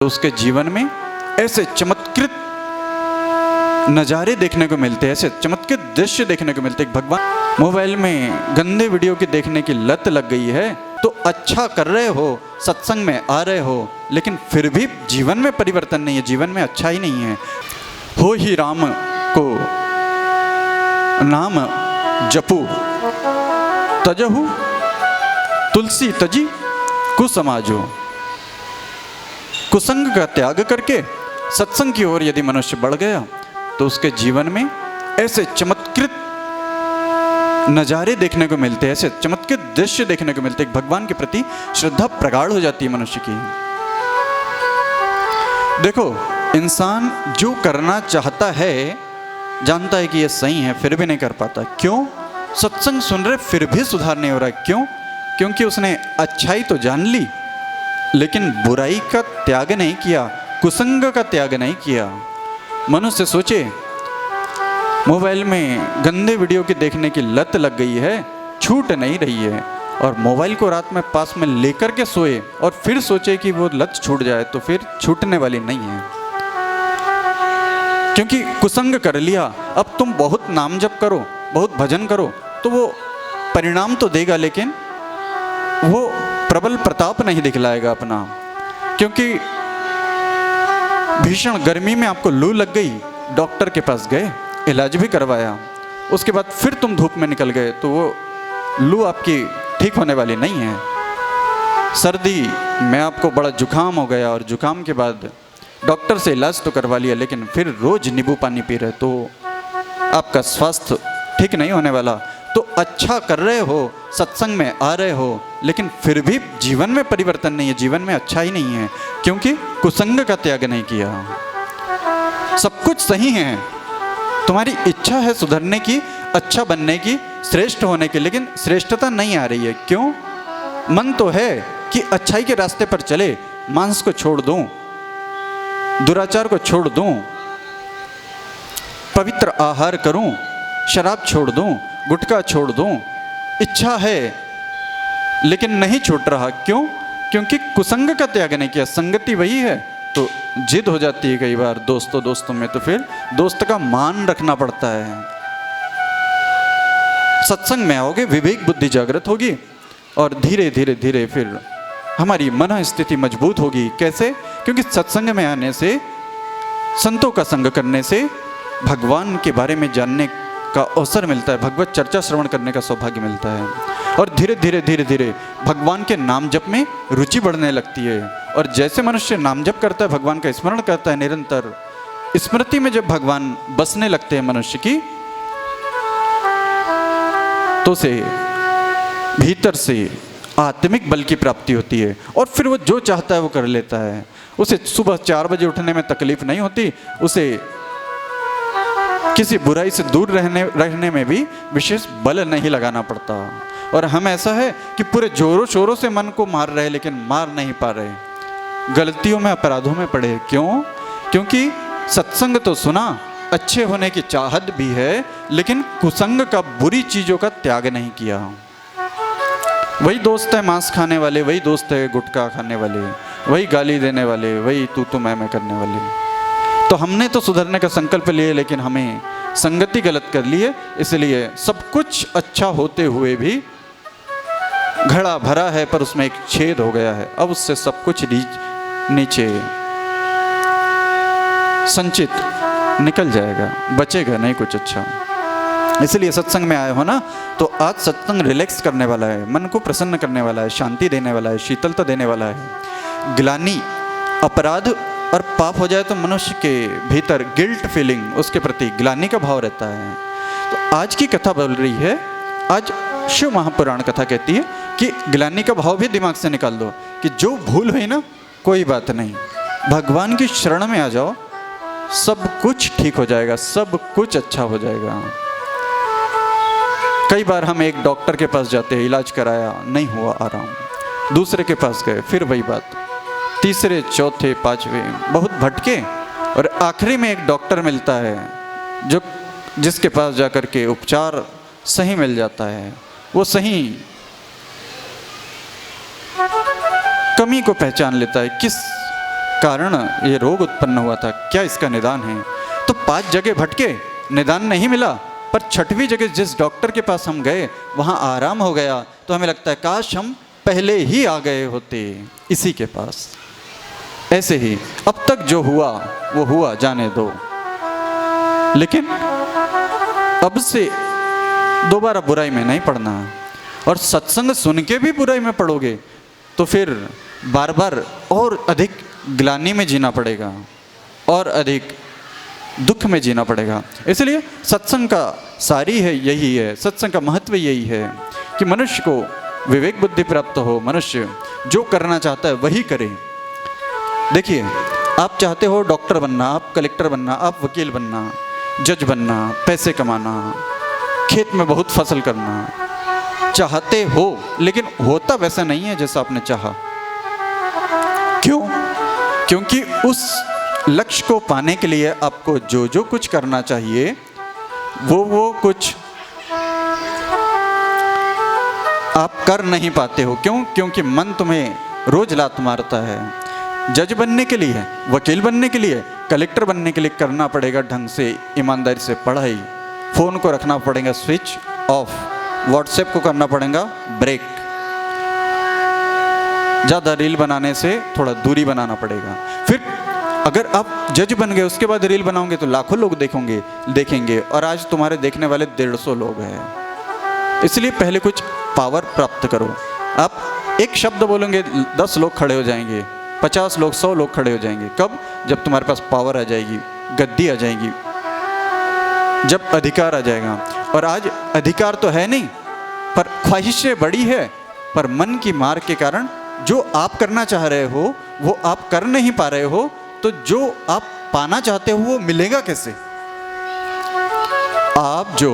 तो उसके जीवन में ऐसे चमत्कृत नज़ारे देखने को मिलते हैं, ऐसे चमत्कृत दृश्य देखने को मिलते हैं। भगवान मोबाइल में गंदे वीडियो की देखने की लत लग गई है तो अच्छा कर रहे हो, सत्संग में आ रहे हो, लेकिन फिर भी जीवन में परिवर्तन नहीं है, जीवन में अच्छा ही नहीं है। हो ही राम को नाम जपू, तजहु तुलसी तजी कुसमाजो। कुसंग का त्याग करके सत्संग की ओर यदि मनुष्य बढ़ गया तो उसके जीवन में ऐसे चमत्कृत नज़ारे देखने को मिलते हैं, ऐसे चमत्कृत दृश्य देखने को मिलते हैं। भगवान के प्रति श्रद्धा प्रगाढ़ हो जाती है मनुष्य की। देखो, इंसान जो करना चाहता है, जानता है कि ये सही है, फिर भी नहीं कर पाता। क्यों? सत्संग सुन रहे फिर भी सुधार नहीं हो रहा है। क्यों? क्योंकि उसने अच्छाई तो जान ली लेकिन बुराई का त्याग नहीं किया, कुसंग का त्याग नहीं किया। मनुष्य सोचे, मोबाइल में गंदे वीडियो की देखने की लत लग गई है, छूट नहीं रही है, और मोबाइल को रात में पास में लेकर के सोए और फिर सोचे कि वो लत छूट जाए, तो फिर छूटने वाली नहीं है, क्योंकि कुसंग कर लिया। अब तुम बहुत नाम जप करो, बहुत भजन करो, तो वो परिणाम तो देगा, लेकिन वो प्रबल प्रताप नहीं दिखलाएगा अपना। क्योंकि भीषण गर्मी में आपको लू लग गई, डॉक्टर के पास गए, इलाज भी करवाया, उसके बाद फिर तुम धूप में निकल गए, तो वो लू आपकी ठीक होने वाली नहीं है। सर्दी में आपको बड़ा जुकाम हो गया और जुकाम के बाद डॉक्टर से इलाज तो करवा लिया, लेकिन फिर रोज नींबू पानी पी रहे, तो आपका स्वास्थ्य ठीक नहीं होने वाला। तो अच्छा कर रहे हो, सत्संग में आ रहे हो, लेकिन फिर भी जीवन में परिवर्तन नहीं है, जीवन में अच्छा ही नहीं है, क्योंकि कुसंग का त्याग नहीं किया। सब कुछ सही है, तुम्हारी इच्छा है सुधरने की, अच्छा बनने की, श्रेष्ठ होने की, लेकिन श्रेष्ठता नहीं आ रही है। क्यों? मन तो है कि अच्छाई के रास्ते पर चले, मांस को छोड़ दूं, दुराचार को छोड़ दूं, पवित्र आहार करूं, शराब छोड़ दूं, गुटखा छोड़ दूं, इच्छा है लेकिन नहीं छूट रहा। क्यों? क्योंकि कुसंग का त्याग नहीं किया। संगति वही है तो जिद हो जाती है कई बार दोस्तों में, तो फिर दोस्त का मान रखना पड़ता है। सत्संग में आओगे, विवेक बुद्धि जागृत होगी और धीरे धीरे धीरे फिर हमारी मन स्थिति मजबूत होगी। कैसे? क्योंकि सत्संग में आने से, संतों का संग करने से भगवान के बारे में जानने का अवसर मिलता है, भगवत चर्चा श्रवण करने का सौभाग्य मिलता है, और धीरे धीरे भगवान के नाम जप में रुचि बढ़ने लगती है। और जैसे मनुष्य नाम जप करता है, भगवान का स्मरण करता है निरंतर, स्मृति में जब भगवान बसने लगते हैं मनुष्य की, तो से भीतर से आत्मिक बल की प्राप्ति होती है, और फिर वो जो चाहता है वो कर लेता है। उसे सुबह 4 बजे उठने में तकलीफ नहीं होती, उसे किसी बुराई से दूर रहने में भी विशेष बल नहीं लगाना पड़ता। और हम ऐसा है कि पूरे जोरों शोरों से मन को मार रहे, लेकिन मार नहीं पा रहे, गलतियों में, अपराधों में पड़े। क्यों? क्योंकि सत्संग तो सुना, अच्छे होने की चाहत भी है, लेकिन कुसंग का, बुरी चीजों का त्याग नहीं किया। वही दोस्त है मांस खाने वाले, वही दोस्त है गुटखा खाने वाले, वही गाली देने वाले, वही तू मैं करने वाले। तो हमने तो सुधरने का संकल्प लिए, लेकिन हमें संगति गलत कर लिए, इसलिए सब कुछ अच्छा होते हुए भी घड़ा भरा है पर उसमें एक छेद हो गया है। अब उससे सब कुछ नीचे संचित निकल जाएगा, बचेगा नहीं कुछ अच्छा। इसलिए सत्संग में आए हो ना, तो आज सत्संग रिलैक्स करने वाला है, मन को प्रसन्न करने वाला है, शांति देने वाला है, शीतलता देने वाला है। ग्लानि, अपराध और पाप हो जाए तो मनुष्य के भीतर गिल्ट फीलिंग, उसके प्रति ग्लानि का भाव रहता है। तो आज की कथा बोल रही है, आज शिव महापुराण कथा कहती है कि ग्लानि का भाव भी दिमाग से निकाल दो, कि जो भूल हुई ना, कोई बात नहीं, भगवान की शरण में आ जाओ, सब कुछ ठीक हो जाएगा, सब कुछ अच्छा हो जाएगा। कई बार हम एक डॉक्टर के पास जाते हैं, इलाज कराया, नहीं हुआ आराम, दूसरे के पास गए, फिर वही बात, तीसरे, चौथे, पांचवें, बहुत भटके, और आखिरी में एक डॉक्टर मिलता है जिसके पास जाकर के उपचार सही मिल जाता है। वो सही कमी को पहचान लेता है, किस कारण ये रोग उत्पन्न हुआ था, क्या इसका निदान है? तो 5 जगह भटके, निदान नहीं मिला, पर 6वीं जगह जिस डॉक्टर के पास हम गए वहाँ आराम हो गया। तो हमें लगता है काश हम पहले ही आ गए होते इसी के पास। ऐसे ही अब तक जो हुआ वो हुआ, जाने दो, लेकिन अब से दोबारा बुराई में नहीं पड़ना। और सत्संग सुन के भी बुराई में पड़ोगे तो फिर बार बार और अधिक ग्लानि में जीना पड़ेगा और अधिक दुख में जीना पड़ेगा। इसलिए सत्संग का सारी है यही है, सत्संग का महत्व यही है कि मनुष्य को विवेक बुद्धि प्राप्त हो, मनुष्य जो करना चाहता है वही करे। देखिए, आप चाहते हो डॉक्टर बनना, आप कलेक्टर बनना, आप वकील बनना, जज बनना, पैसे कमाना, खेत में बहुत फसल करना चाहते हो, लेकिन होता वैसा नहीं है जैसा आपने चाहा। क्यों? क्योंकि उस लक्ष्य को पाने के लिए आपको जो जो कुछ करना चाहिए वो कुछ आप कर नहीं पाते हो। क्यों? क्योंकि मन तुम्हें रोज लात मारता है। जज बनने के लिए, वकील बनने के लिए, कलेक्टर बनने के लिए करना पड़ेगा ढंग से, ईमानदारी से पढ़ाई। फ़ोन को रखना पड़ेगा स्विच ऑफ, व्हाट्सएप को करना पड़ेगा ब्रेक, ज़्यादा रील बनाने से थोड़ा दूरी बनाना पड़ेगा। फिर अगर आप जज बन गए उसके बाद रील बनाओगे तो लाखों लोग देखेंगे, और आज तुम्हारे देखने वाले 150 लोग हैं। इसलिए पहले कुछ पावर प्राप्त करो। आप एक शब्द बोलेंगे 10 लोग खड़े हो जाएंगे, 50 लोग, 100 लोग खड़े हो जाएंगे। कब? जब तुम्हारे पास पावर आ जाएगी, गद्दी आ जाएगी, जब अधिकार आ जाएगा। और आज अधिकार तो है नहीं, पर ख्वाहिशें बड़ी है, पर मन की मार के कारण जो आप करना चाह रहे हो वो आप कर नहीं पा रहे हो, तो जो आप पाना चाहते हो वो मिलेगा कैसे? आप जो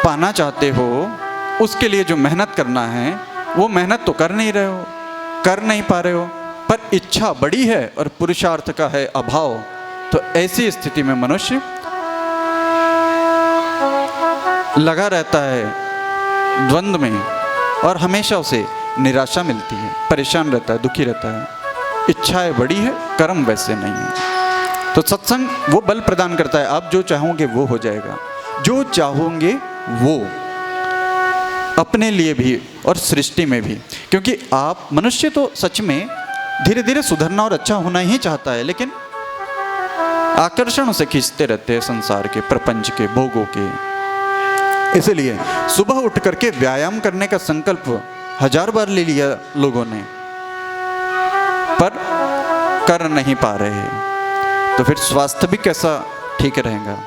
पाना चाहते हो उसके लिए जो मेहनत करना है वो मेहनत तो कर नहीं रहे हो, कर नहीं पा रहे हो, पर इच्छा बड़ी है और पुरुषार्थ का है अभाव। तो ऐसी स्थिति में मनुष्य लगा रहता है द्वंद्व में और हमेशा उसे निराशा मिलती है, परेशान रहता है, दुखी रहता है। इच्छाएं बड़ी है, कर्म वैसे नहीं है। तो सत्संग वो बल प्रदान करता है, आप जो चाहोगे वो हो जाएगा, जो चाहोगे वो, अपने लिए भी और सृष्टि में भी। क्योंकि आप मनुष्य तो सच में धीरे धीरे सुधरना और अच्छा होना ही चाहता है, लेकिन आकर्षण उसे खींचते रहते हैं संसार के, प्रपंच के, भोगों के। इसलिए सुबह उठ करके व्यायाम करने का संकल्प 1000 बार ले लिया लोगों ने, पर कर नहीं पा रहे, तो फिर स्वास्थ्य भी कैसा ठीक रहेगा?